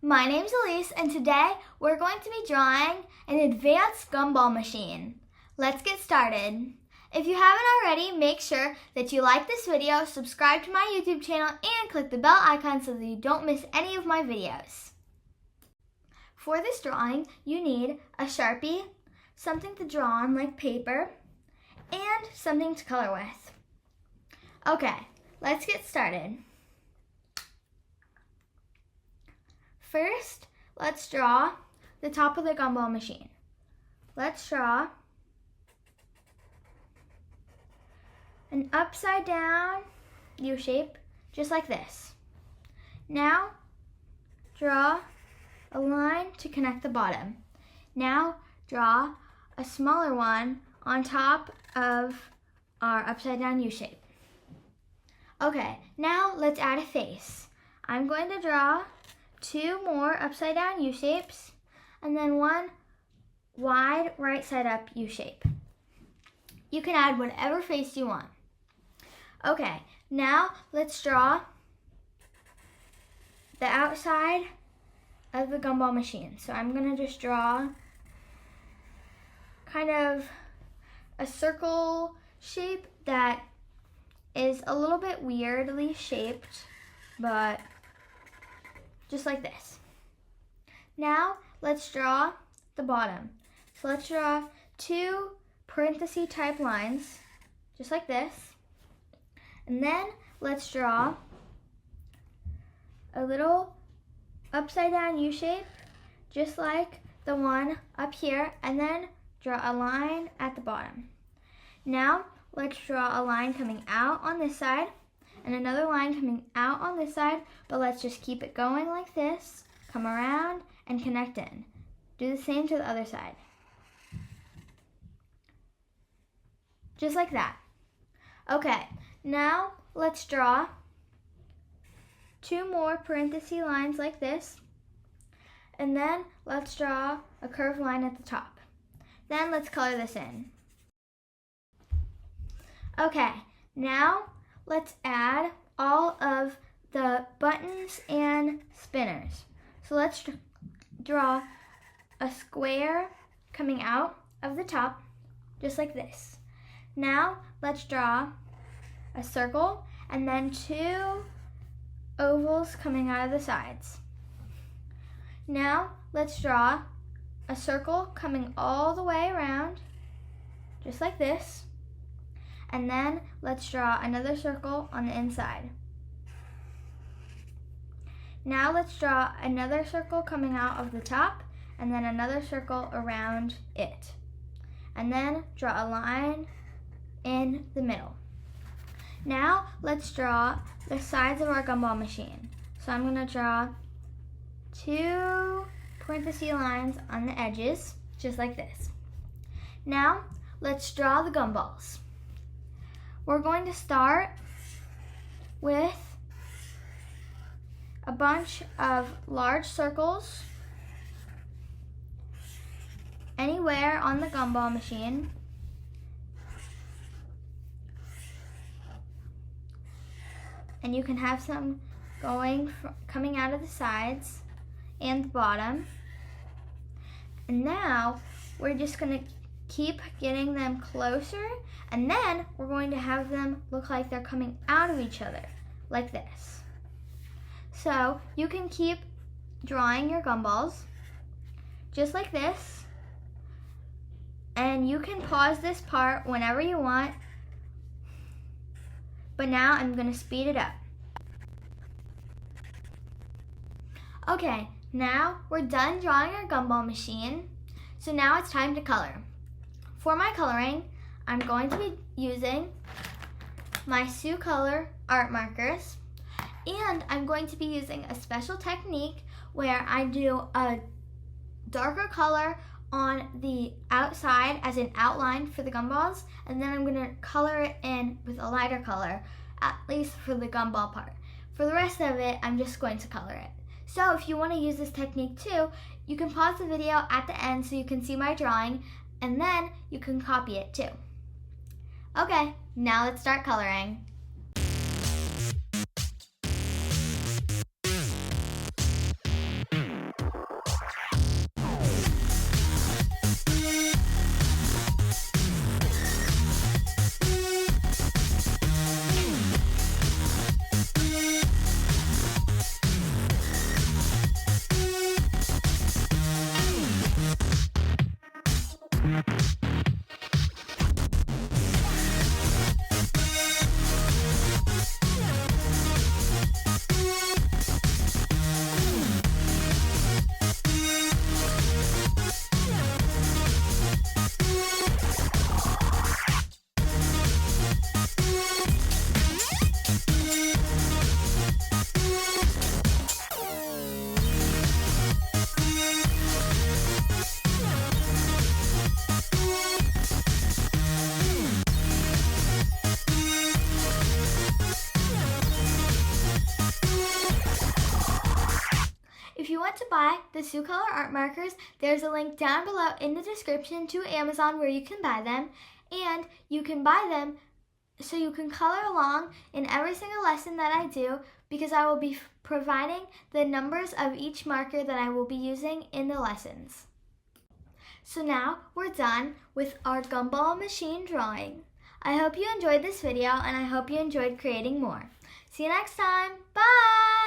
My name's Elise, and today we're going to be drawing an advanced gumball machine. Let's get started. If you haven't already, make sure that you like this video, subscribe to my YouTube channel, and click the bell icon so that you don't miss any of my videos. For this drawing, you need a Sharpie, something to draw on like paper, and something to color with. Okay, let's get started. First, let's draw the top of the gumball machine. Let's draw an upside down U shape, just like this. Now, draw a line to connect the bottom. Now, draw a smaller one on top of our upside down U shape. Okay, now let's add a face. I'm going to draw 2 more upside down U shapes, and then 1 wide right side up U shape. You can add whatever face you want. Okay, now let's draw the outside of the gumball machine. So I'm gonna just draw kind of a circle shape that is a little bit weirdly shaped, but just like this. Now let's draw the bottom. So let's draw 2 parenthesis type lines, just like this. And then let's draw a little upside down U shape, just like the one up here, and then draw a line at the bottom. Now let's draw a line coming out on this side and another line coming out on this side, but let's just keep it going like this, come around and connect in. Do the same to the other side. Just like that. Okay, now let's draw 2 more parenthesis lines like this, and then let's draw a curved line at the top. Then let's color this in. Okay, now let's add all of the buttons and spinners. So let's draw a square coming out of the top, just like this. Now let's draw a circle and then 2 ovals coming out of the sides. Now let's draw a circle coming all the way around, just like this. And then let's draw another circle on the inside. Now let's draw another circle coming out of the top and then another circle around it. And then draw a line in the middle. Now let's draw the sides of our gumball machine. So I'm going to draw 2 parenthesis lines on the edges, just like this. Now let's draw the gumballs. We're going to start with a bunch of large circles anywhere on the gumball machine. And you can have some coming out of the sides and the bottom. And now we're just going to keep getting them closer, and then we're going to have them look like they're coming out of each other, like this. So you can keep drawing your gumballs, just like this, and you can pause this part whenever you want, but now I'm going to speed it up. Okay, now we're done drawing our gumball machine, so now it's time to color. For my coloring, I'm going to be using my Sioux Color art markers, and I'm going to be using a special technique where I do a darker color on the outside as an outline for the gumballs, and then I'm going to color it in with a lighter color, at least for the gumball part. For the rest of it, I'm just going to color it. So if you want to use this technique too, you can pause the video at the end so you can see my drawing, and then you can copy it too. Okay, now let's start coloring. buy the Color art markers, there's a link down below in the description to Amazon where you can buy them. And you can buy them so you can color along in every single lesson that I do, because I will be providing the numbers of each marker that I will be using in the lessons. So now we're done with our gumball machine drawing. I hope you enjoyed this video, and I hope you enjoyed creating more. See you next time. Bye!